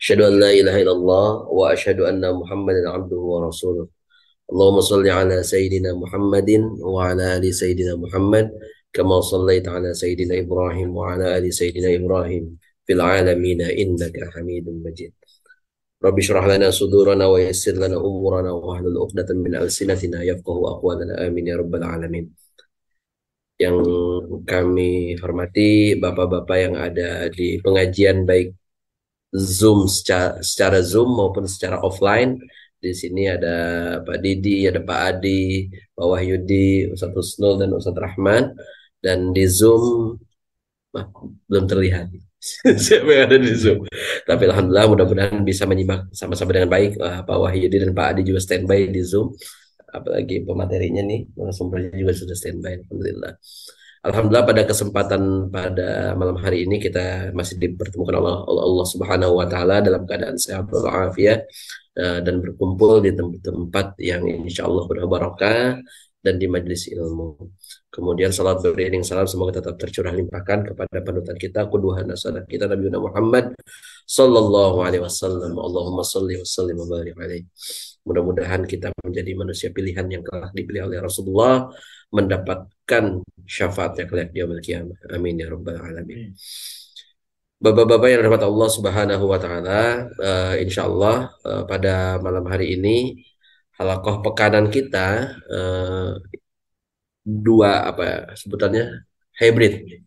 أشهد أن لا إله إلا الله وأشهد أن محمدا عبده ورسوله. اللهم صل على سيدنا محمد وعلى آل سيدنا محمد كما صليت على سيدنا إبراهيم وعلى آل سيدنا إبراهيم في العالمين إنك حميد مجيد. رب اشرح لنا صدورنا ويسر لنا أمورنا واحلل عقدة من ألسنتنا يفقه أقوالنا آمين يا رب العالمين. Yang kami hormati Bapak-Bapak yang ada di pengajian baik Zoom secara Zoom maupun secara offline. Di sini ada Pak Didi, ada Pak Adi, Pak Wahyudi, Ustadz Husnul dan Ustadz Rahman. Dan di Zoom belum terlihat siapa yang ada di Zoom. Tapi alhamdulillah mudah-mudahan bisa menyimak sama-sama dengan baik. Pak Wahyudi dan Pak Adi juga standby di Zoom. Apalagi pematerinya nih, narasumbernya juga sudah standby. Alhamdulillah. Alhamdulillah pada kesempatan pada malam hari ini kita masih dipertemukan oleh Allah Subhanahu wa taala dalam keadaan sehat walafiat dan berkumpul di tempat yang insya Allah berbarokah dan di majelis ilmu. Kemudian salat beriring salam semoga tetap tercurah limpahkan kepada panutan kita, qudwah hasanah kita Nabi Muhammad sallallahu alaihi wasallam. Allahumma shalli wa sallim wa barik alaihi. Mudah-mudahan kita menjadi manusia pilihan yang telah dipilih oleh Rasulullah, mendapatkan syafaatnya kelak di yaumil qiyamah. Amin ya rabbal alamin. Bapak-bapak yang dirahmati Allah Subhanahu wa taala, insyaallah pada malam hari ini halaqah pekanan kita dua apa ya, sebutannya hybrid,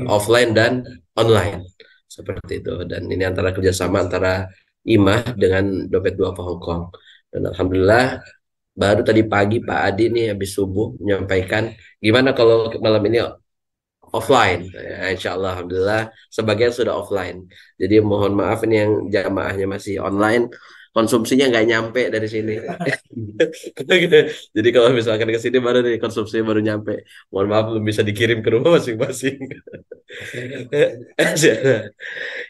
offline dan online seperti itu. Dan ini antara kerjasama antara IMAH dengan Dompet Duafa Hongkong. Dan alhamdulillah baru tadi pagi Pak Adi nih habis subuh menyampaikan gimana kalau malam ini offline. Ya, insya Allah alhamdulillah sebagian sudah offline. Jadi mohon maaf ini yang jamaahnya masih online, konsumsinya nggak nyampe dari sini. Jadi kalau misalkan ke sini baru nih konsumsinya baru nyampe. Mohon maaf belum bisa dikirim ke rumah masing-masing.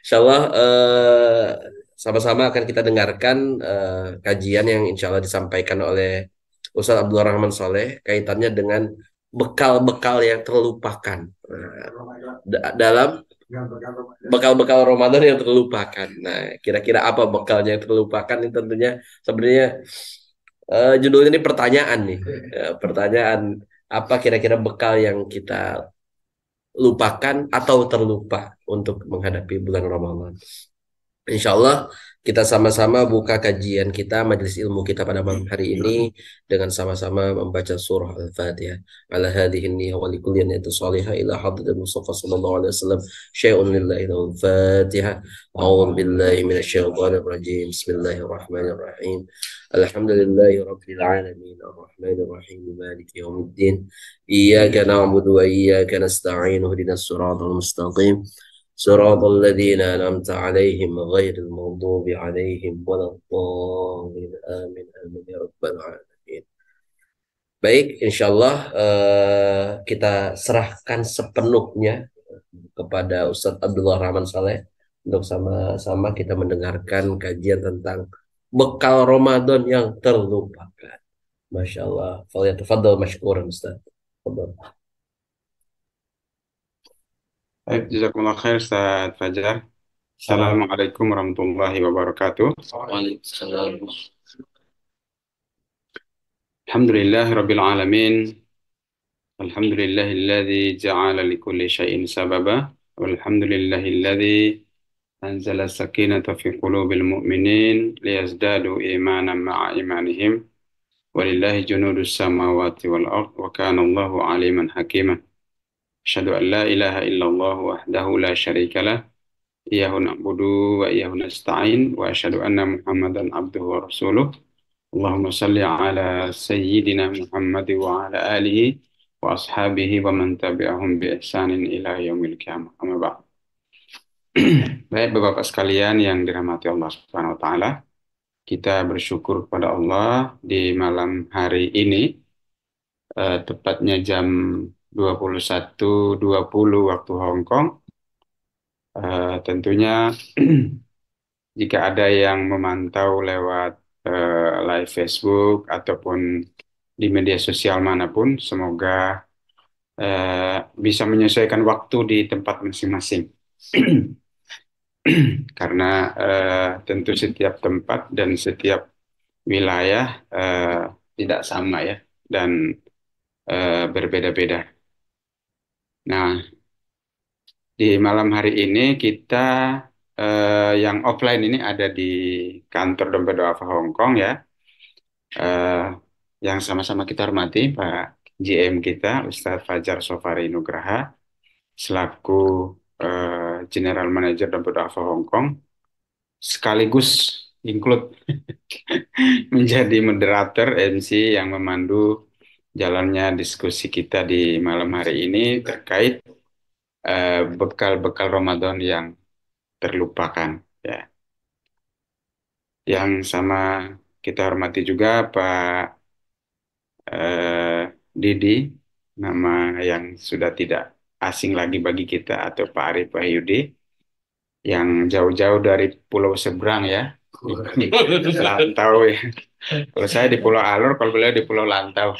Insya Allah sama-sama akan kita dengarkan kajian yang insya Allah disampaikan oleh Ustaz Abdul Rahman Saleh kaitannya dengan bekal-bekal yang terlupakan. Dalam bekal-bekal Ramadan yang terlupakan. Nah, kira-kira apa bekalnya yang terlupakan? Ini tentunya sebenarnya judulnya ini pertanyaan nih. Pertanyaan apa kira-kira bekal yang kita lupakan atau terlupa untuk menghadapi bulan Ramadan. Insya Allah kita sama-sama buka kajian kita, majelis ilmu kita pada malam hari ini dengan sama-sama membaca surah Al-Fatihah. Ala hadhihi niyyah wa likulli niyatin shalihah ila hadratil Mustafa sallallahu alaihi wasallam. Syai'un lillahi al-Fatihah. A'udzu billahi minasyaitonir rajim. Bismillahirrahmanirrahim. Alhamdulillahi rabbil alamin. Arrahmanir rahim. Maliki yaumiddin. Iyyaka na'budu wa iyyaka nasta'in. Ihdinas siratal mustaqim. صراط الذين أنعمت عليهم غير المغضوب عليهم ولا الضالين آمين آمين يا رب العالمين. Baik, insya Allah kita serahkan sepenuhnya kepada Ustadz Abdullah Rahman Saleh untuk sama-sama kita mendengarkan kajian tentang bekal Ramadan yang terlupakan. Masya Allah. Falyatafaddal masykuran Ustadz. Tafadhal. Baik, jazakumullah khair Ustaz Fajar. Assalamualaikum warahmatullahi wabarakatuh. Waalaikumsalam. Alhamdulillah Rabbil Alamin. Alhamdulillahilladzi ja'ala likulli syai'in sababa. Walhamdulillahilladzi anzala sakinata fi qulubil mu'minin liyazdadu imanan ma'a imanihim. Walillahi junudus samawati wal ard wa kana Allahu aliman hakiman. Asyhadu an la ilaha illallah wahdahu la syarika lah. Iyyahu na'budu wa iyyahu nasta'in wa asyhadu anna Muhammadan abduhu wa rasuluh. Allahumma salli ala sayyidina Muhammad wa ala alihi wa ashabihi wa man tabi'ahum bi ihsanin ila yaumil qiyamah. Amma ba'd. Baik Bapak-bapak sekalian yang dirahmati Allah Subhanahu wa taala, kita bersyukur kepada Allah di malam hari ini tepatnya jam 21.20 waktu Hong Kong. Tentunya jika ada yang memantau lewat live Facebook ataupun di media sosial manapun, semoga bisa menyesuaikan waktu di tempat masing-masing. karena tentu setiap tempat dan setiap wilayah tidak sama ya dan berbeda-beda. Nah, di malam hari ini kita yang offline ini ada di kantor Dompet Duafa Hong Kong ya, eh, yang sama-sama kita hormati Pak GM kita Ustadz Fajar Sofari Nugraha selaku General Manager Dompet Duafa Hong Kong sekaligus include menjadi moderator MC yang memandu jalannya diskusi kita di malam hari ini terkait bekal-bekal Ramadan yang terlupakan ya. Yang sama kita hormati juga Pak Didi, nama yang sudah tidak asing lagi bagi kita, atau Pak Arif Wahyudi yang jauh-jauh dari pulau seberang ya, di Lantau ya. Kalau saya di Pulau Alor, kalau beliau di Pulau Lantau.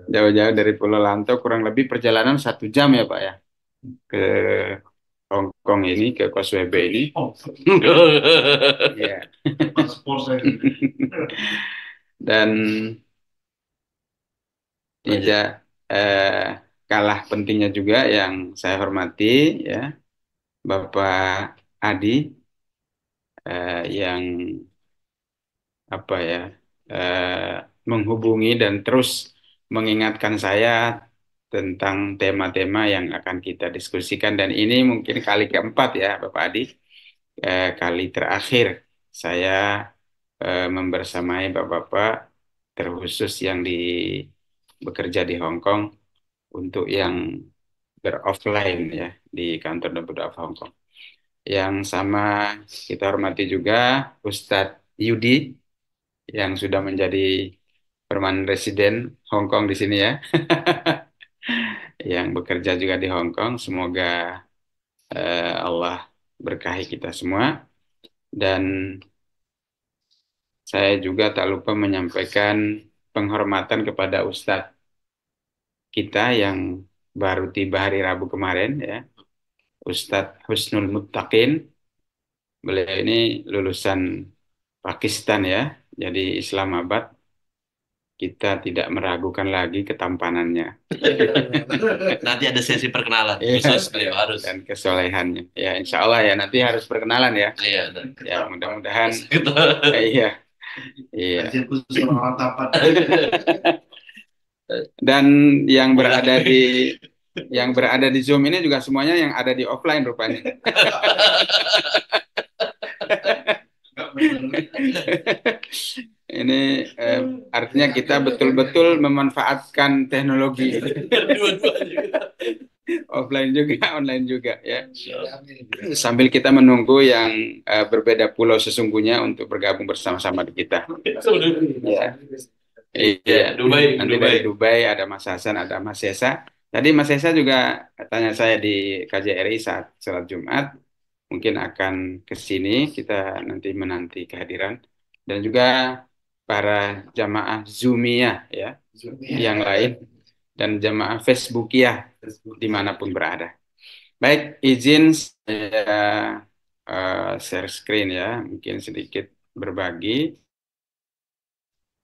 Jauh-jauh dari Pulau Lantau, kurang lebih perjalanan 1 jam ya Pak ya, ke Hong Kong ini, ke Causeway Bay ini. Iya. Dan tidak kalah pentingnya juga yang saya hormati ya Bapak Adi yang apa ya menghubungi dan terus mengingatkan saya tentang tema-tema yang akan kita diskusikan, dan ini mungkin kali keempat ya Bapak Adi, kali terakhir saya membersamai Bapak-Bapak terkhusus yang bekerja di Hong Kong untuk yang beroffline ya di kantor Dapat Hong Kong. Yang sama kita hormati juga Ustadz Yudi yang sudah menjadi permanent resident Hong Kong di sini ya, yang bekerja juga di Hong Kong. Semoga Allah berkahi kita semua. Dan saya juga tak lupa menyampaikan penghormatan kepada Ustadz kita yang baru tiba hari Rabu kemarin ya, Ustadz Husnul Muttaqin. Beliau ini lulusan Pakistan ya, jadi Islamabad. Kita tidak meragukan lagi ketampanannya. Nanti ada sesi perkenalan Iya, khusus beliau harus. dan kesolehannya. Ya, insya Allah ya nanti harus perkenalan ya. Iya. Ya, mudah-mudahan. Gitu. Iya, iya. Kajian khusus orang tapat. Dan yang berada di Zoom ini juga semuanya yang ada di offline rupanya. Ini artinya kita betul-betul memanfaatkan teknologi. Offline juga, online juga ya. Sambil kita menunggu yang berbeda pulau sesungguhnya untuk bergabung bersama-sama di kita. Ya. Iya, nanti Dubai. dari Dubai ada Mas Hasan, ada Mas Sesa. Tadi Mas Sesa juga tanya saya di KJRI saat sholat Jumat, mungkin akan ke sini, kita nanti menanti kehadiran. Dan juga para jamaah Zoomiyah ya, yang lain, dan jamaah Facebookiyah dimanapun berada. Baik, izin saya share screen ya, mungkin sedikit berbagi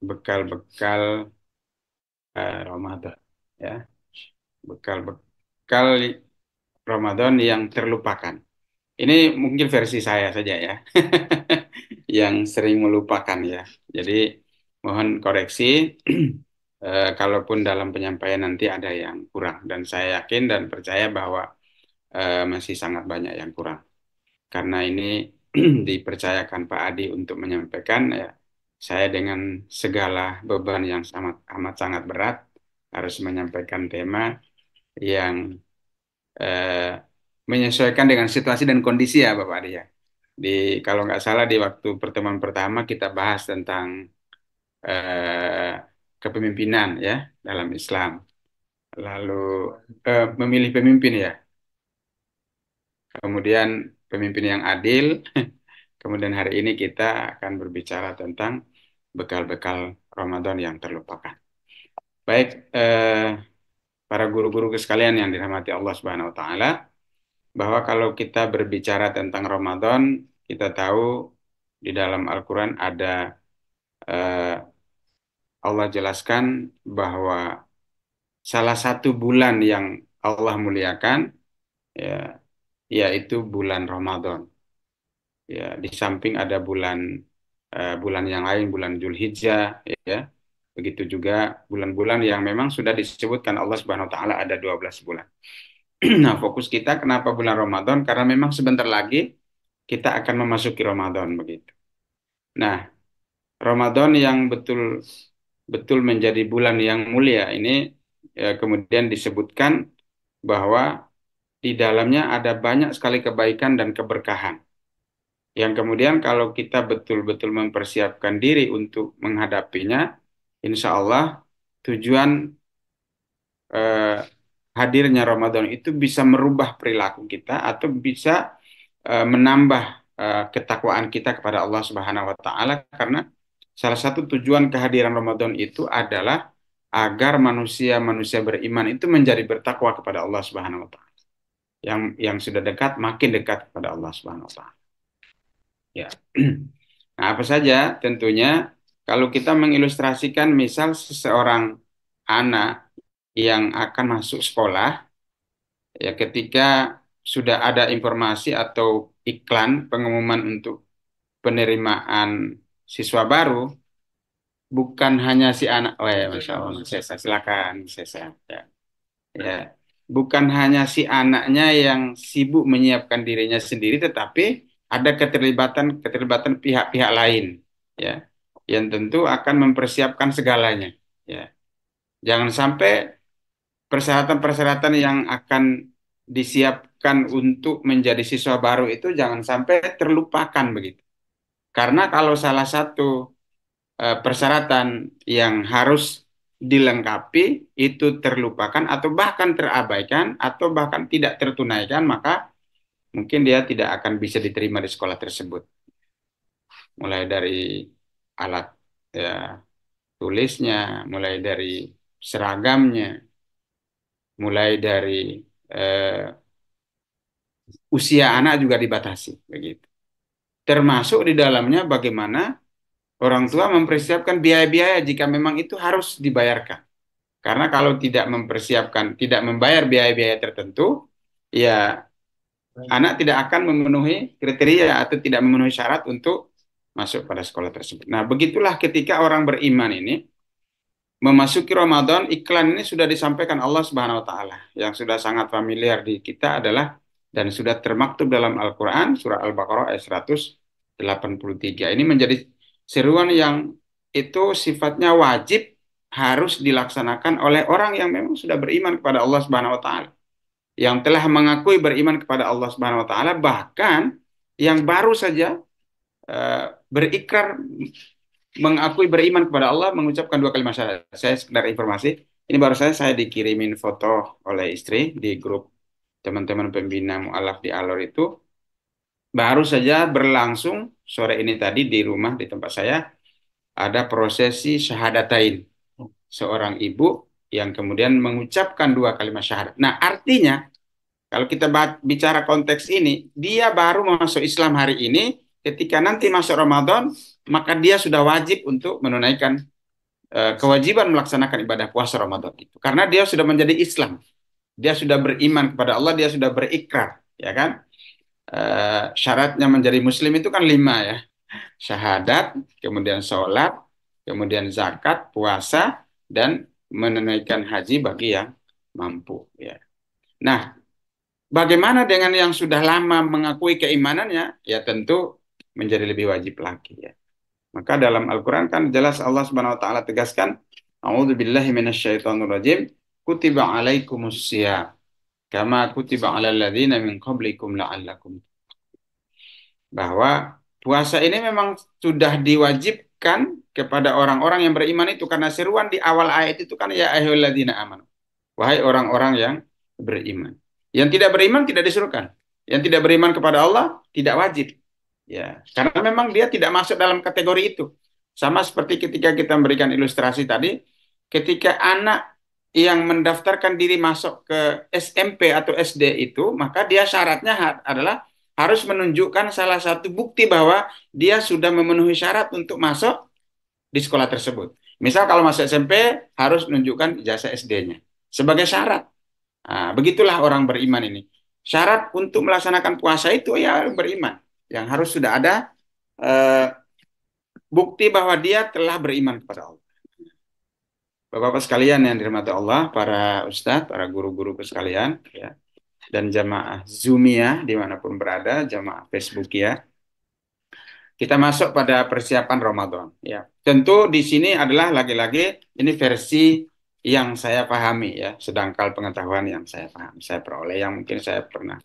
bekal-bekal Ramadan ya, bekal-bekal Ramadan yang terlupakan. Ini mungkin versi saya saja ya, yang sering melupakan ya. Jadi mohon koreksi kalaupun dalam penyampaian nanti ada yang kurang, dan saya yakin dan percaya bahwa masih sangat banyak yang kurang. Karena ini dipercayakan Pak Adi untuk menyampaikan ya, saya dengan segala beban yang amat sangat berat harus menyampaikan tema yang eh, menyesuaikan dengan situasi dan kondisi ya Bapak Adi ya. Kalau nggak salah di waktu pertemuan pertama kita bahas tentang eh, kepemimpinan ya dalam Islam. Lalu memilih pemimpin ya. Kemudian pemimpin yang adil. Kemudian hari ini kita akan berbicara tentang bekal-bekal Ramadan yang terlupakan. Baik, para guru-guru sekalian yang dirahmati Allah Subhanahu wa taala, bahwa kalau kita berbicara tentang Ramadan, kita tahu di dalam Al-Quran ada eh, Allah jelaskan bahwa salah satu bulan yang Allah muliakan ya, yaitu bulan Ramadan. Ya, di samping ada bulan yang lain, bulan Zulhijjah, ya. Begitu juga bulan-bulan yang memang sudah disebutkan Allah Subhanahu wa taala ada 12 bulan. Nah, fokus kita kenapa bulan Ramadan? Karena memang sebentar lagi kita akan memasuki Ramadan begitu. Nah, Ramadan yang betul betul menjadi bulan yang mulia ini kemudian disebutkan bahwa di dalamnya ada banyak sekali kebaikan dan keberkahan. Yang kemudian kalau kita betul-betul mempersiapkan diri untuk menghadapinya, insya Allah tujuan eh, hadirnya Ramadan itu bisa merubah perilaku kita atau bisa menambah ketakwaan kita kepada Allah Subhanahu wa taala karena salah satu tujuan kehadiran Ramadan itu adalah agar manusia-manusia beriman itu menjadi bertakwa kepada Allah Subhanahu wa taala. Yang sudah dekat makin dekat kepada Allah Subhanahu wa taala. Ya. Nah, apa saja tentunya kalau kita mengilustrasikan misal seseorang anak yang akan masuk sekolah, ya ketika sudah ada informasi atau iklan pengumuman untuk penerimaan siswa baru, bukan hanya si anak, oh ya, Masya Allah, saya silakan, saya, ya. Ya. Bukan hanya si anaknya yang sibuk menyiapkan dirinya sendiri, tetapi ada keterlibatan pihak-pihak lain, ya, yang tentu akan mempersiapkan segalanya, ya. Jangan sampai persyaratan-persyaratan yang akan disiapkan untuk menjadi siswa baru itu jangan sampai terlupakan begitu. Karena kalau salah satu persyaratan yang harus dilengkapi itu terlupakan atau bahkan terabaikan atau bahkan tidak tertunaikan, maka mungkin dia tidak akan bisa diterima di sekolah tersebut. Mulai dari alat ya, tulisnya, mulai dari seragamnya, mulai dari eh, usia anak juga dibatasi begitu. Termasuk di dalamnya bagaimana orang tua mempersiapkan biaya-biaya jika memang itu harus dibayarkan. Karena kalau tidak mempersiapkan, tidak membayar biaya-biaya tertentu, ya anak tidak akan memenuhi kriteria atau tidak memenuhi syarat untuk masuk pada sekolah tersebut. Nah, begitulah ketika orang beriman ini memasuki Ramadan, iklan ini sudah disampaikan Allah Subhanahu wa taala. Yang sudah sangat familiar di kita adalah dan sudah termaktub dalam Al-Qur'an surah Al-Baqarah ayat 183. Ini menjadi seruan yang itu sifatnya wajib harus dilaksanakan oleh orang yang memang sudah beriman kepada Allah Subhanahu wa taala. Yang telah mengakui beriman kepada Allah Subhanahu wa taala, bahkan yang baru saja berikrar mengakui beriman kepada Allah, mengucapkan dua kalimat syahadat. Saya sekedar informasi, ini baru saja saya dikirimin foto oleh istri di grup teman-teman pembina mu'alaf di Alor itu. Baru saja berlangsung sore ini tadi di rumah di tempat saya ada prosesi syahadatain. Seorang ibu yang kemudian mengucapkan dua kalimat syahadat. Nah, artinya kalau kita bicara konteks ini, dia baru masuk Islam hari ini, ketika nanti masuk Ramadan, maka dia sudah wajib untuk menunaikan kewajiban melaksanakan ibadah puasa Ramadan itu. Karena dia sudah menjadi Islam. Dia sudah beriman kepada Allah, dia sudah berikrar, ya kan? Syaratnya menjadi Muslim itu kan 5 ya. Syahadat, kemudian sholat, kemudian zakat, puasa, dan menunaikan haji bagi yang mampu. Ya. Nah, bagaimana dengan yang sudah lama mengakui keimanannya? Ya tentu menjadi lebih wajib lagi ya. Maka dalam Al-Quran kan jelas Allah Subhanahu wa taala tegaskan, A'udzubillahi minasyaitonirrajim, kutiba alaikumusiyam kama kutiba alal ladzina min qablikum la'allakum. Bahwa puasa ini memang sudah diwajibkan kepada orang-orang yang beriman itu karena seruan di awal ayat itu kan ya ayyuhalladzina amanu. Wahai orang-orang yang beriman. Yang tidak beriman tidak disuruhkan. Yang tidak beriman kepada Allah tidak wajib. Ya, karena memang dia tidak masuk dalam kategori itu. Sama seperti ketika kita memberikan ilustrasi tadi, ketika anak yang mendaftarkan diri masuk ke SMP atau SD itu, maka dia syaratnya adalah harus menunjukkan salah satu bukti bahwa dia sudah memenuhi syarat untuk masuk di sekolah tersebut. Misal kalau masuk SMP harus menunjukkan ijazah SD-nya sebagai syarat. Nah, begitulah orang beriman ini. Syarat untuk melaksanakan puasa itu ya beriman. Yang harus sudah ada eh, bukti bahwa dia telah beriman kepada Allah. Bapak-bapak sekalian yang dirahmati Allah, para ustadz, para guru-guru sekalian, ya, dan jamaah Zoomia dimanapun berada, jamaah Facebook ya, kita masuk pada persiapan Ramadan. Ya, tentu di sini adalah lagi-lagi ini versi yang saya pahami ya, sedangkal pengetahuan yang saya paham, saya peroleh yang mungkin saya pernah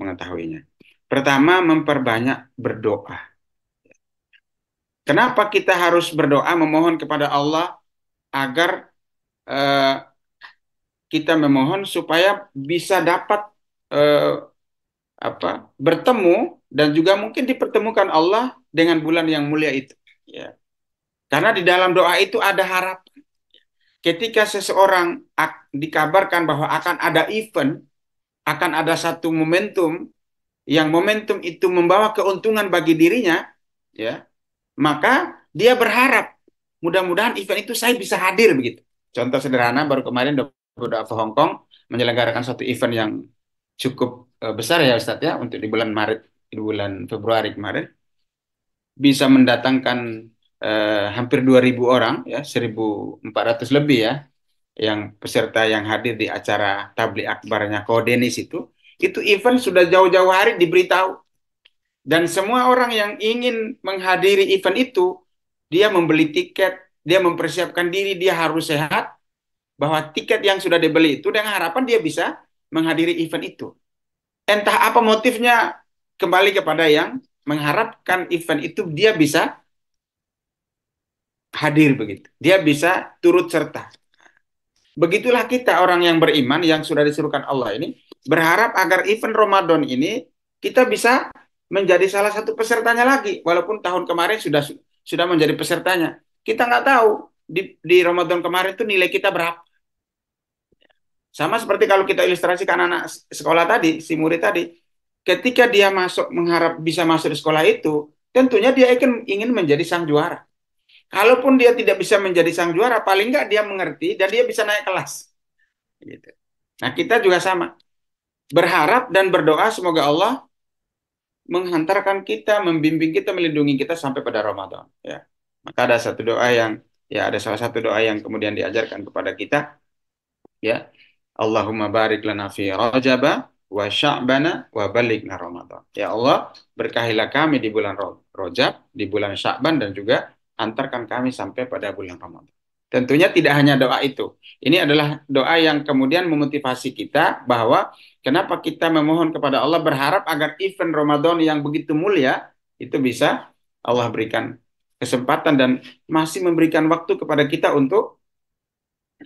mengetahuinya. Pertama, memperbanyak berdoa. Kenapa kita harus berdoa memohon kepada Allah agar eh, kita memohon supaya bisa dapat eh, bertemu dan juga mungkin dipertemukan Allah dengan bulan yang mulia itu. Ya. Karena di dalam doa itu ada harap. Ketika seseorang dikabarkan bahwa akan ada event, akan ada satu momentum, yang momentum itu membawa keuntungan bagi dirinya, ya, maka dia berharap mudah-mudahan event itu saya bisa hadir begitu. Contoh sederhana baru kemarin Doa Hong Kong menyelenggarakan satu event yang cukup besar ya Ustadz ya untuk di bulan Maret, di bulan Februari kemarin bisa mendatangkan hampir 2.000 orang ya, 1.400 lebih ya yang peserta yang hadir di acara tabligh akbarnya Kodenis itu event sudah jauh-jauh hari diberitahu dan semua orang yang ingin menghadiri event itu dia membeli tiket, dia mempersiapkan diri, dia harus sehat bahwa tiket yang sudah dibeli itu dengan harapan dia bisa menghadiri event itu. Entah apa motifnya kembali kepada yang mengharapkan event itu dia bisa hadir begitu. Dia bisa turut serta. Begitulah kita orang yang beriman yang sudah disuruhkan Allah ini berharap agar event Ramadan ini kita bisa menjadi salah satu pesertanya lagi walaupun tahun kemarin sudah menjadi pesertanya. Kita nggak tahu di Ramadan kemarin itu nilai kita berapa. Sama seperti kalau kita ilustrasikan anak sekolah tadi, si murid tadi, ketika dia mengharap bisa masuk di sekolah itu, tentunya dia ingin menjadi sang juara. Kalaupun dia tidak bisa menjadi sang juara, paling nggak dia mengerti dan dia bisa naik kelas. Gitu. Nah, kita juga sama. Berharap dan berdoa semoga Allah menghantarkan kita, membimbing kita, melindungi kita sampai pada Ramadan. Ya. Maka ada satu doa ada salah satu doa yang kemudian diajarkan kepada kita, ya. Allahumma barik lana fi Rajaba wa Sya'bana wa balighna Ramadan. Ya Allah, berkahilah kami di bulan Rajab, di bulan Sya'ban dan juga antarkan kami sampai pada bulan Ramadan. Tentunya tidak hanya doa itu. Ini adalah doa yang kemudian memotivasi kita bahwa kenapa kita memohon kepada Allah berharap agar event Ramadan yang begitu mulia itu bisa Allah berikan kesempatan dan masih memberikan waktu kepada kita untuk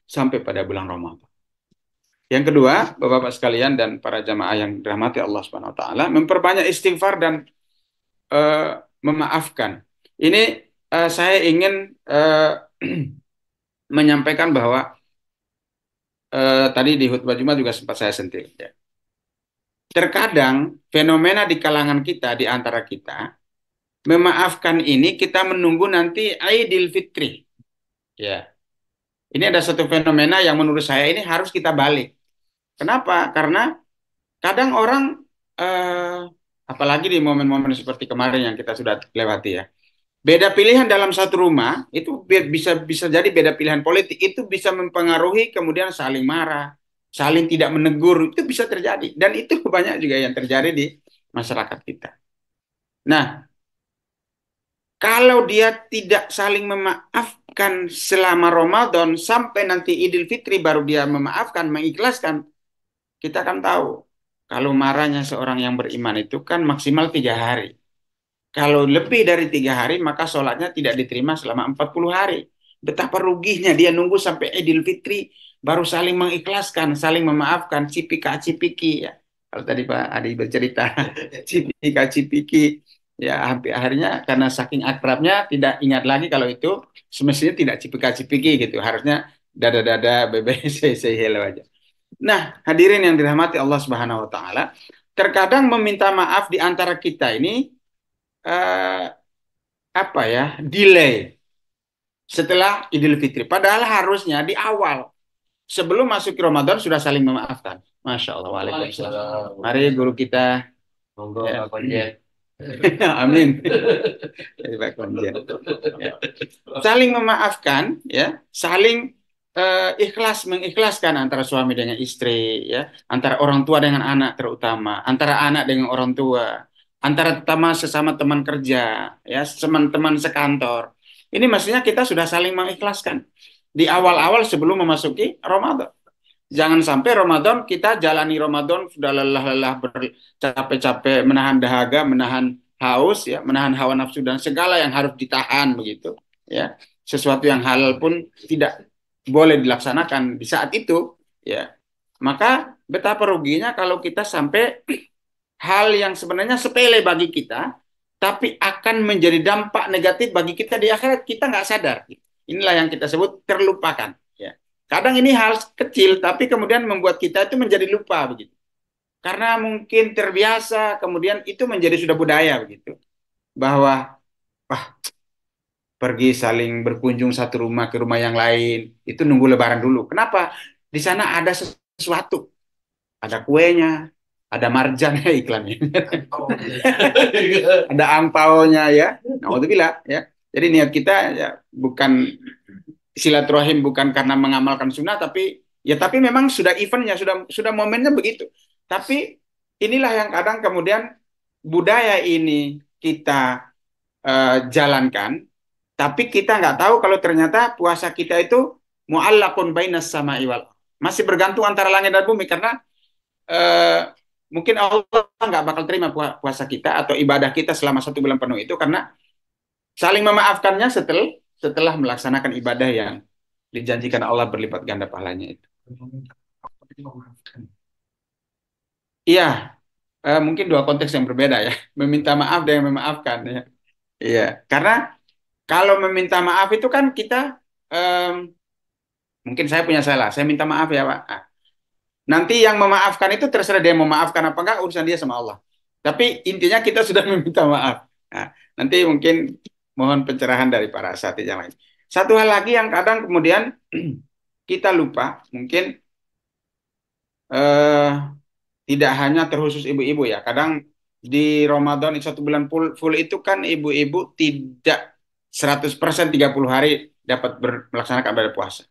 sampai pada bulan Ramadan. Yang kedua, Bapak-bapak sekalian dan para jamaah yang dirahmati Allah Subhanahu wa taala, memperbanyak istighfar dan memaafkan. Ini saya ingin menyampaikan bahwa tadi di khutbah Jumat juga sempat saya sentil. Ya. Terkadang fenomena di kalangan kita, di antara kita, memaafkan ini kita menunggu nanti Idul Fitri. Ya. Ini ada satu fenomena yang menurut saya ini harus kita balik. Kenapa? Karena kadang orang, apalagi di momen-momen seperti kemarin yang kita sudah lewati ya, beda pilihan dalam satu rumah itu bisa jadi beda pilihan politik itu bisa mempengaruhi kemudian saling marah, saling tidak menegur itu bisa terjadi dan itu banyak juga yang terjadi di masyarakat kita. Nah, kalau dia tidak saling memaafkan selama Ramadan sampai nanti Idul Fitri baru dia memaafkan, mengikhlaskan, kita akan tahu kalau marahnya seorang yang beriman itu kan maksimal 3 hari. Kalau lebih dari 3 hari, maka sholatnya tidak diterima selama 40 hari. Betapa ruginya dia nunggu sampai Idul Fitri, baru saling mengikhlaskan, saling memaafkan, cipika-cipiki. Ya. Kalau tadi Pak Adi bercerita, cipika-cipiki. Ya, hampir akhirnya karena saking akrabnya, tidak ingat lagi kalau itu semestinya tidak cipika-cipiki gitu. Harusnya dada-dada, bebe, say hello aja. Nah, hadirin yang dirahmati Allah Subhanahu wa taala, terkadang meminta maaf di antara kita ini eh, apa ya? Delay setelah Idul Fitri. Padahal harusnya di awal sebelum masuk Ramadan sudah saling memaafkan. Masya Allah. Waalaikumsalam. Mari guru kita. Monggo Ya. Pak Konjen. Amin. Jadi Pak Konjen. Ya. Saling memaafkan, ya, saling ikhlas mengikhlaskan antara suami dengan istri, ya, antara orang tua dengan anak terutama, antara anak dengan orang tua, antara sesama teman kerja, ya, teman-teman sekantor. Ini maksudnya kita sudah saling mengikhlaskan di awal-awal sebelum memasuki Ramadan. Jangan sampai Ramadan kita jalani Ramadan sudah lelah-lelah bercapek-capek menahan dahaga, menahan haus, ya, menahan hawa nafsu dan segala yang harus ditahan begitu, ya. Sesuatu yang halal pun tidak boleh dilaksanakan di saat itu, ya. Maka betapa ruginya kalau kita sampai hal yang sebenarnya sepele bagi kita, tapi akan menjadi dampak negatif bagi kita di akhirat, kita nggak sadar. Inilah yang kita sebut terlupakan. Ya. Kadang ini hal kecil, tapi kemudian membuat kita itu menjadi lupa begitu. Karena mungkin terbiasa, kemudian itu menjadi sudah budaya begitu. Bahwa wah, pergi saling berkunjung satu rumah ke rumah yang lain, itu nunggu Lebaran dulu. Kenapa? Di sana ada sesuatu, ada kuenya, ada marjannya iklannya, ada angpaonya, ya. Nah, alhamdulillah, ya. Jadi niat kita ya bukan silaturahim, bukan karena mengamalkan sunnah, tapi memang sudah eventnya, sudah momennya begitu. Tapi inilah yang kadang kemudian budaya ini kita jalankan, tapi kita nggak tahu kalau ternyata puasa kita itu mu'allaqun bainas sama'i wal ardh. Masih bergantung antara langit dan bumi karena mungkin Allah nggak bakal terima puasa kita atau ibadah kita selama 1 bulan penuh itu karena saling memaafkannya setelah melaksanakan ibadah yang dijanjikan Allah berlipat ganda pahalanya itu. Iya, mungkin dua konteks yang berbeda ya, meminta maaf dan memaafkan ya. Iya, karena kalau meminta maaf itu kan kita mungkin saya punya salah, saya minta maaf ya Pak. Nah, nanti yang memaafkan itu terserah dia mau maafkan apa enggak, urusan dia sama Allah. Tapi intinya kita sudah meminta maaf. Nah, nanti mungkin mohon pencerahan dari para asatidz yang lain. Satu hal lagi yang kadang kemudian kita lupa, mungkin tidak hanya terkhusus ibu-ibu ya. Kadang di Ramadan 1 bulan full itu kan ibu-ibu tidak 100% 30 hari dapat melaksanakan ibadah puasa.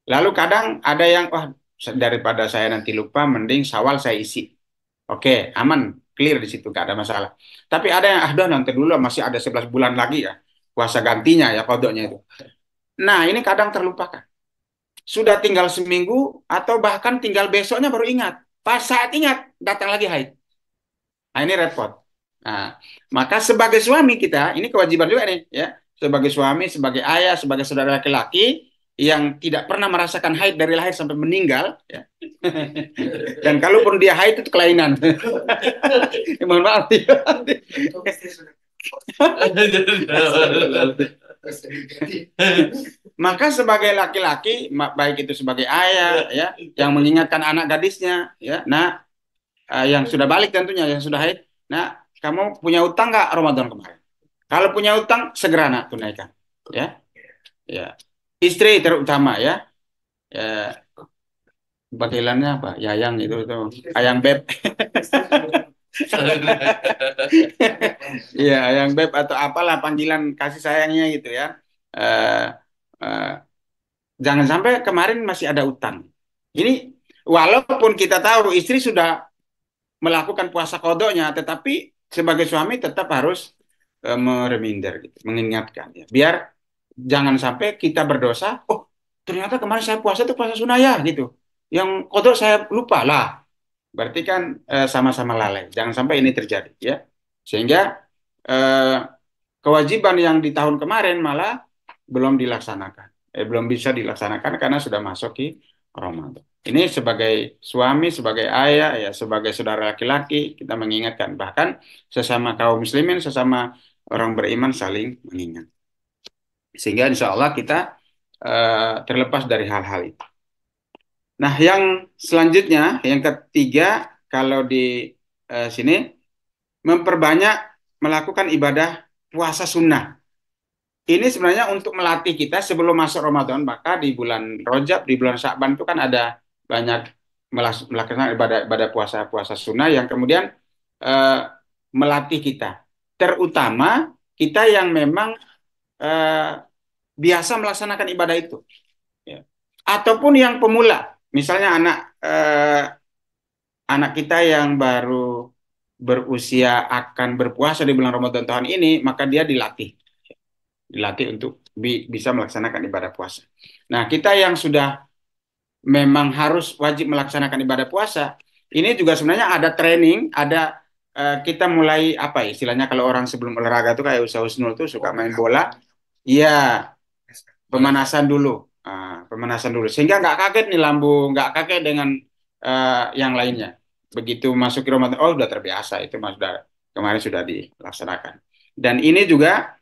Lalu kadang ada yang, wah, daripada saya nanti lupa, mending Syawal saya isi. Oke, aman, clear di situ, gak ada masalah. Tapi ada yang, nanti dulu masih ada 11 bulan lagi ya, puasa gantinya ya, kodoknya itu. Nah, ini kadang terlupakan. Sudah tinggal seminggu, atau bahkan tinggal besoknya baru ingat. Pas saat ingat, datang lagi haid. Nah, ini repot. Nah, maka sebagai suami kita, ini kewajiban juga nih, ya. Sebagai suami, sebagai ayah, sebagai saudara laki-laki, yang tidak pernah merasakan haid dari lahir sampai meninggal, ya. Dan kalaupun dia haid itu kelainan. Mohon maaf. Maka sebagai laki-laki, baik itu sebagai ayah, ya, yang mengingatkan anak gadisnya, ya, nah, yang sudah balik tentunya, yang sudah haid, nah, kamu punya utang nggak Ramadan kemarin? Kalau punya utang, segera nak tunaikan, ya, ya. Istri terutama, ya, ya, panggilannya apa? Yayang itu ayang beb. Iya, ayang beb atau apalah panggilan kasih sayangnya gitu ya. Uh, uh, Jangan sampai kemarin masih ada utang. Ini walaupun kita tahu istri sudah melakukan puasa kodoknya, tetapi sebagai suami tetap harus mereminder, gitu, mengingatkan ya. Biar jangan sampai kita berdosa. Oh, ternyata kemarin saya puasa itu puasa sunnah ya, gitu. Yang kodok saya lupa lah. Berarti kan sama-sama lalai. Jangan sampai ini terjadi ya. Sehingga eh, kewajiban yang di tahun kemarin malah belum dilaksanakan. Belum bisa dilaksanakan karena sudah masuk di Ramadan. Ini sebagai suami, sebagai ayah, ya, sebagai saudara laki-laki, kita mengingatkan. Bahkan sesama kaum muslimin, sesama orang beriman saling mengingat. Sehingga insya Allah kita terlepas dari hal-hal itu. Nah, yang selanjutnya, yang ketiga, kalau di sini memperbanyak melakukan ibadah puasa sunnah. Ini sebenarnya untuk melatih kita sebelum masuk Ramadan, maka di bulan Rajab, di bulan Sya'ban itu kan ada banyak melakukan ibadah puasa sunnah yang kemudian eh, melatih kita. Terutama kita yang memang eh, biasa melaksanakan ibadah itu. Ya. Ataupun yang pemula, misalnya anak kita yang baru berusia akan berpuasa di bulan Ramadan tahun ini, maka dia dilatih untuk bisa melaksanakan ibadah puasa. Nah, kita yang sudah memang harus wajib melaksanakan ibadah puasa, ini juga sebenarnya ada training, ada kita mulai apa ya, istilahnya kalau orang sebelum olahraga tuh kayak Usaha Husnul tuh suka main bola, iya pemanasan dulu. Pemanasan dulu sehingga nggak kaget nih lambung, nggak kaget dengan yang lainnya. Begitu masuk ke Ramadan, oh sudah terbiasa itu mas sudah kemarin sudah dilaksanakan. Dan ini juga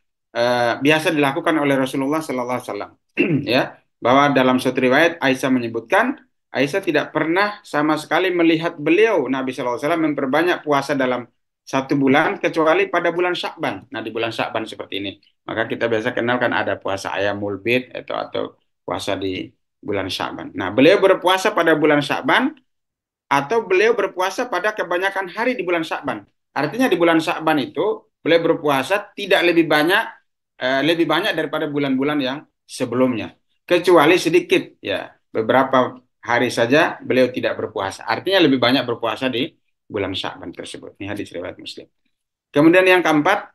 biasa dilakukan oleh Rasulullah Sallallahu Alaihi Wasallam, ya, bahwa dalam suatu riwayat Aisyah menyebutkan Aisyah tidak pernah sama sekali melihat beliau Nabi Sallallahu Alaihi Wasallam memperbanyak puasa dalam satu bulan kecuali pada bulan Sya'ban. Nah, di bulan Sya'ban seperti ini. Maka kita biasa kenal kan ada puasa Ayyamul Bid atau puasa di bulan Sya'ban. Nah, beliau berpuasa pada bulan Sya'ban atau beliau berpuasa pada kebanyakan hari di bulan Sya'ban. Artinya di bulan Sya'ban itu beliau berpuasa tidak lebih banyak daripada bulan-bulan yang sebelumnya. Kecuali sedikit ya, beberapa hari saja beliau tidak berpuasa. Artinya lebih banyak berpuasa di bulan Sya'ban tersebut. Ini hadis riwayat Muslim. Kemudian yang keempat,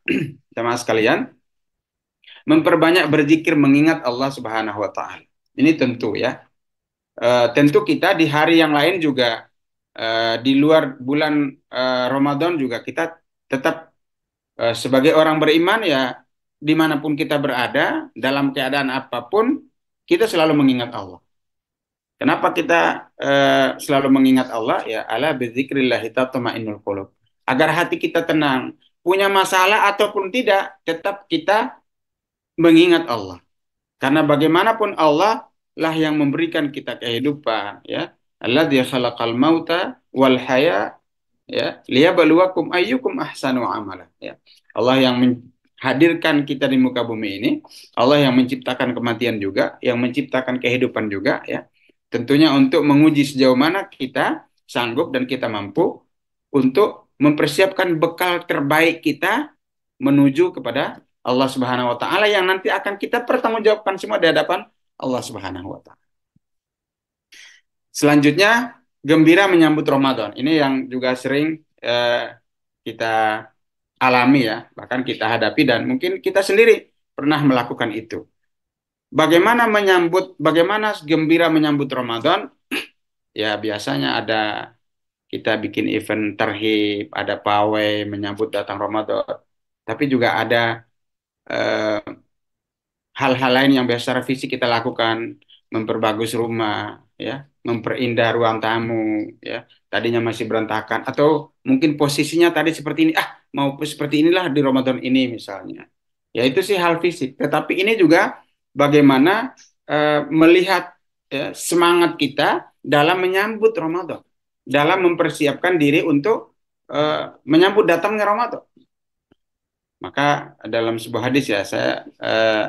teman sekalian, memperbanyak berzikir mengingat Allah Subhanahu wa taala. Ini tentu ya. Tentu kita di hari yang lain juga di luar bulan Ramadan juga kita tetap sebagai orang beriman ya dimanapun kita berada dalam keadaan apapun kita selalu mengingat Allah. Kenapa kita selalu mengingat Allah? Ya ala bidzikrillahi tatma'innul qulub. Agar hati kita tenang, punya masalah ataupun tidak, tetap kita mengingat Allah. Karena bagaimanapun Allah lah yang memberikan kita kehidupan, ya. Alladzi khalaqal mauta wal haya, ya, liyabluwakum ayyukum ahsanu amala, ya. Allah yang menghadirkan kita di muka bumi ini, Allah yang menciptakan kematian juga, yang menciptakan kehidupan juga, ya. Tentunya untuk menguji sejauh mana kita sanggup dan kita mampu untuk mempersiapkan bekal terbaik kita menuju kepada Allah Subhanahu wa taala yang nanti akan kita pertanggungjawabkan semua di hadapan Allah Subhanahu wa taala. Selanjutnya, gembira menyambut Ramadan. Ini yang juga sering kita alami ya, bahkan kita hadapi dan mungkin kita sendiri pernah melakukan itu. Bagaimana gembira menyambut Ramadan? Ya biasanya ada kita bikin event terhib, ada pawai menyambut datang Ramadan. Tapi juga ada hal-hal lain yang biasa secara fisik kita lakukan, memperbagus rumah, ya, memperindah ruang tamu, ya, tadinya masih berantakan, atau mungkin posisinya tadi seperti ini, mau seperti inilah di Ramadan ini misalnya. Ya itu sih hal fisik. Tetapi ini juga bagaimana melihat semangat kita dalam menyambut Ramadan, dalam mempersiapkan diri untuk menyambut datangnya Ramadan. Maka dalam sebuah hadis ya saya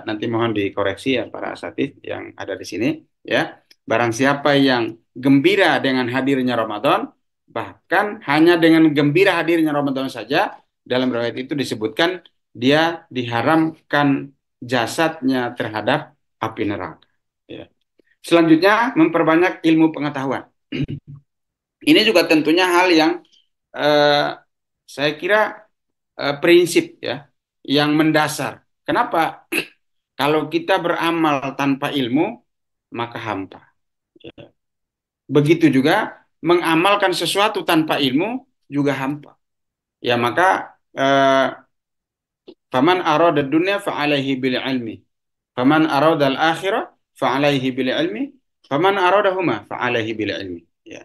nanti mohon dikoreksi ya para asatidz yang ada di sini ya. Barang siapa yang gembira dengan hadirnya Ramadan, bahkan hanya dengan gembira hadirnya Ramadan saja, dalam riwayat itu disebutkan dia diharamkan jasadnya terhadap api neraka. Ya. Selanjutnya memperbanyak ilmu pengetahuan. Ini juga tentunya hal yang saya kira prinsip ya yang mendasar. Kenapa? Kalau kita beramal tanpa ilmu maka hampa. Ya. Begitu juga mengamalkan sesuatu tanpa ilmu juga hampa. Ya maka faman arada dunya fa alaihi bil ilmi. Faman arada al akhirah fa alaihi bil ilmi. Faman aradahuma fa alaihi bil ilmi. Ya.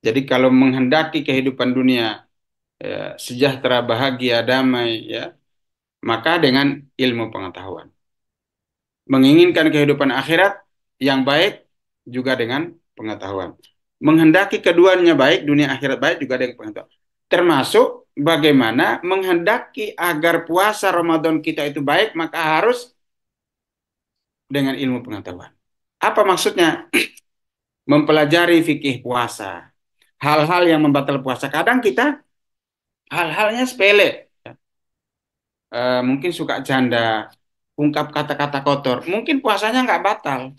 Jadi kalau menghendaki kehidupan dunia ya, sejahtera, bahagia, damai, ya, maka dengan ilmu pengetahuan. Menginginkan kehidupan akhirat, yang baik juga dengan pengetahuan. Menghendaki keduanya baik, dunia akhirat baik juga dengan pengetahuan. Termasuk bagaimana menghendaki agar puasa Ramadan kita itu baik, maka harus dengan ilmu pengetahuan. Apa maksudnya? Mempelajari fikih puasa, hal-hal yang membatal puasa. Kadang kita hal-halnya sepele, mungkin suka janda, ungkap kata-kata kotor, mungkin puasanya nggak batal,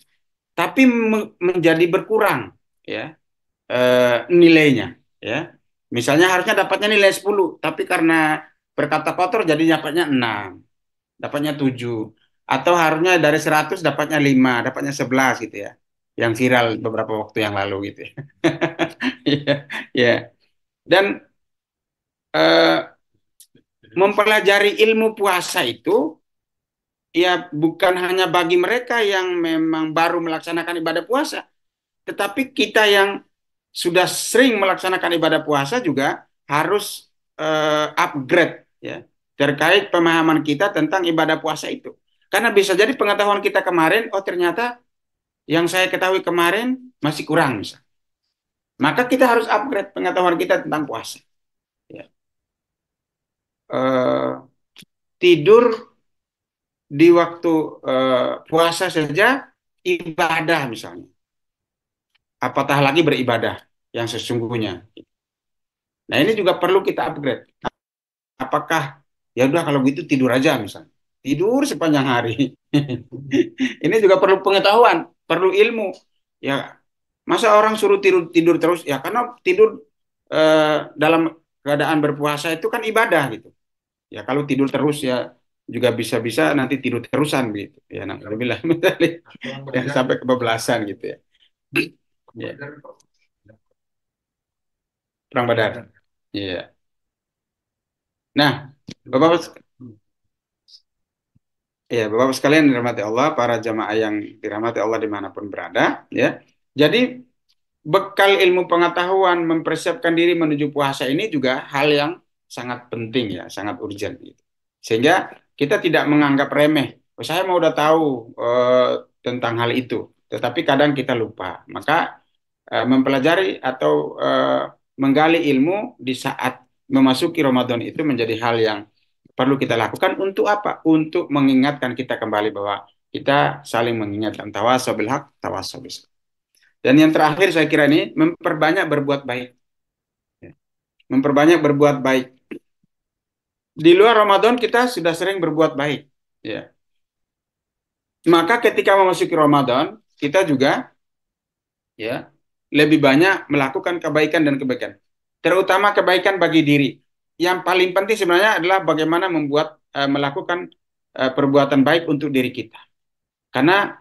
tapi menjadi berkurang, ya, nilainya, ya. Misalnya harusnya dapatnya nilai 10, tapi karena berkata kotor jadi dapatnya 6, dapatnya 7, atau harusnya dari 100 dapatnya 5, dapatnya 11 gitu ya. Yang viral beberapa waktu yang lalu gitu ya. Ya, ya. Dan eh, mempelajari ilmu puasa itu ya bukan hanya bagi mereka yang memang baru melaksanakan ibadah puasa, tetapi kita yang sudah sering melaksanakan ibadah puasa juga harus upgrade ya terkait pemahaman kita tentang ibadah puasa itu. Karena bisa jadi pengetahuan kita kemarin, oh ternyata yang saya ketahui kemarin masih kurang misal. Maka kita harus upgrade pengetahuan kita tentang puasa. Ya. Eh, Tidur di waktu puasa saja ibadah misalnya. Apatah lagi beribadah yang sesungguhnya. Nah ini juga perlu kita upgrade. Apakah ya udah kalau gitu tidur aja misalnya. Tidur sepanjang hari. Ini juga perlu pengetahuan, perlu ilmu. Ya masa orang suruh tidur tidur terus ya karena tidur dalam keadaan berpuasa itu kan ibadah gitu. Ya kalau tidur terus ya juga bisa-bisa nanti tidur terusan gitu. Ya alhamdulillah ya, sampai kebablasan gitu ya. Ya, perang Badar. Iya. Nah, Bapak ya, Bapak sekalian dirahmati Allah, para jamaah yang dirahmati Allah dimanapun berada, ya. Jadi bekal ilmu pengetahuan mempersiapkan diri menuju puasa ini juga hal yang sangat penting ya, sangat urgent gitu. Sehingga kita tidak menganggap remeh. Oh, saya mau udah tahu tentang hal itu, tetapi kadang kita lupa. Maka mempelajari atau menggali ilmu di saat memasuki Ramadan itu menjadi hal yang perlu kita lakukan untuk apa? Untuk mengingatkan kita kembali bahwa kita saling mengingatkan tawasau bil haq, tawasau bis. Dan yang terakhir saya kira ini memperbanyak berbuat baik. Ya. Memperbanyak berbuat baik. Di luar Ramadan kita sudah sering berbuat baik. Ya. Maka ketika memasuki Ramadan, kita juga ya lebih banyak melakukan kebaikan dan kebaikan. Terutama kebaikan bagi diri. Yang paling penting sebenarnya adalah bagaimana melakukan perbuatan baik untuk diri kita. Karena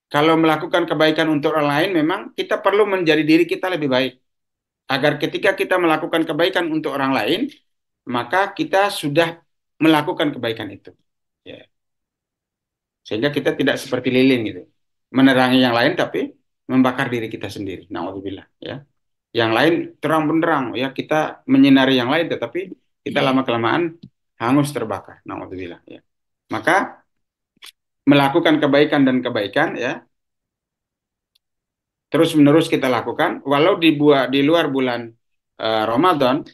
kalau melakukan kebaikan untuk orang lain, memang kita perlu menjadi diri kita lebih baik. Agar ketika kita melakukan kebaikan untuk orang lain, maka kita sudah melakukan kebaikan itu. Ya. Sehingga kita tidak seperti lilin gitu. Menerangi yang lain tapi membakar diri kita sendiri. Nauzubillah. Ya. Yang lain terang benderang, ya kita menyinari yang lain, tetapi kita lama-kelamaan hangus terbakar. Nauzubillah. Ya. Maka melakukan kebaikan dan kebaikan ya terus-menerus kita lakukan walau di luar bulan Ramadan.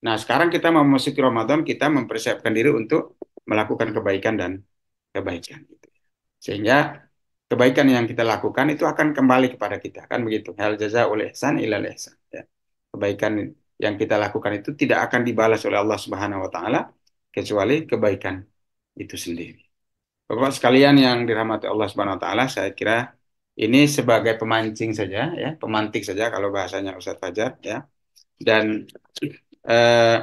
Nah, sekarang kita memasuki Ramadan, kita mempersiapkan diri untuk melakukan kebaikan dan kebaikan gitu. Sehingga kebaikan yang kita lakukan itu akan kembali kepada kita, kan begitu. Hal jazaa'ul ihsan ilal ihsan ya. Kebaikan yang kita lakukan itu tidak akan dibalas oleh Allah Subhanahu wa taala kecuali kebaikan itu sendiri. Bapak sekalian yang dirahmati Allah Subhanahu wa taala, saya kira ini sebagai pemancing saja ya, pemantik saja kalau bahasanya Ustadz Fajar ya. Dan eh,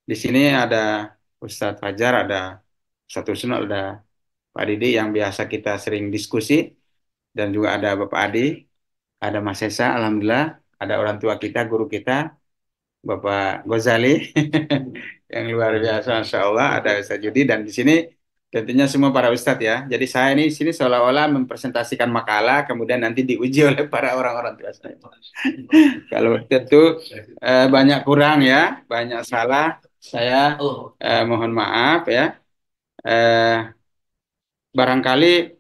di sini ada Ustadz Fajar, ada Ustadz Husnul, ada Pak Didi yang biasa kita sering diskusi, dan juga ada Bapak Adi, ada Mas Esa, alhamdulillah, ada orang tua kita, guru kita, Bapak Gozali yang luar biasa, Masya Allah, ada Ustadz Judi, dan di sini tentunya semua para Ustadz ya. Jadi saya ini di sini seolah-olah mempresentasikan makalah, kemudian nanti diuji oleh para orang-orang tua saya. Kalau tentu banyak kurang ya, banyak salah, saya mohon maaf ya. Eh, Barangkali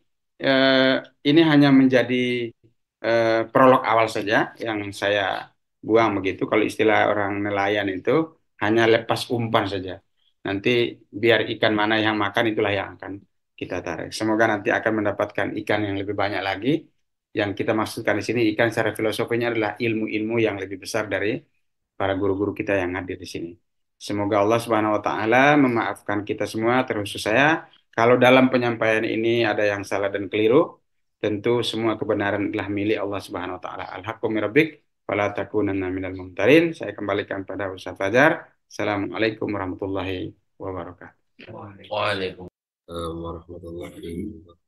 ini hanya menjadi prolog awal saja yang saya buang begitu. Kalau istilah orang nelayan itu hanya lepas umpan saja. Nanti biar ikan mana yang makan itulah yang akan kita tarik. Semoga nanti akan mendapatkan ikan yang lebih banyak lagi. Yang kita maksudkan di sini ikan secara filosofinya adalah ilmu-ilmu yang lebih besar dari para guru-guru kita yang hadir di sini. Semoga Allah Subhanahu wa taala memaafkan kita semua terkhusus saya kalau dalam penyampaian ini ada yang salah dan keliru. Tentu semua kebenaran adalah milik Allah Subhanahu wa taala. Al-haqqu min rabbik fala takunanna minal mumtarin. Saya kembalikan pada Ustaz Fajar. Assalamualaikum warahmatullahi wabarakatuh. Waalaikumsalam. Warahmatullahi wabarakatuh.